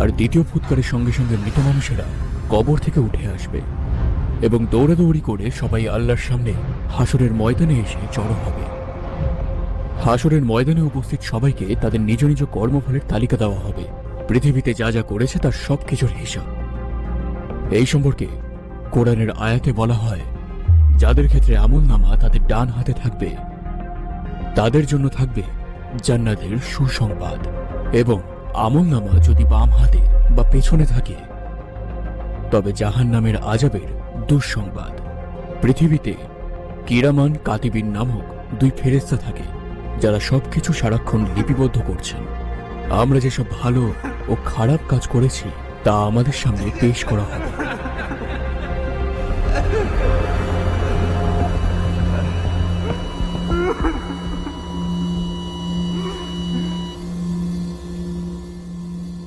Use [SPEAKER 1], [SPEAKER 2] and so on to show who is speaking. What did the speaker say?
[SPEAKER 1] আর দ্বিতীয় ফুৎকারের সঙ্গে সঙ্গে মৃত মানুষেরা কবর থেকে উঠে আসবে এবং দৌড়াদৌড়ি করে সবাই আল্লাহর সামনে হাসরের ময়দানে এসে জড়ো হবে। হাসরের ময়দানে উপস্থিত সবাইকে তাদের নিজ নিজ কর্মফলের তালিকা দেওয়া হবে, পৃথিবীতে যা যা করেছে তার সবকিছুর হিসাব। এই সম্পর্কে কোরআনের আয়াতে বলা হয়, যাদের ক্ষেত্রে আমলনামা তাদের ডান হাতে থাকবে তাদের জন্য থাকবে জান্নাতের সুসংবাদ, এবং আমলনামা যদি বাম হাতে বা পেছনে থাকে তবে জাহান্নামের আযাবের দুঃসংবাদ। পৃথিবীতে কিরামান কাতিবিন নামক দুই ফেরেশতা থাকে যারা সবকিছু সারাক্ষণ লিপিবদ্ধ করছেন। আমরা যেসব ভালো ও খারাপ কাজ করেছি তা আমাদের সামনে পেশ করা হবে।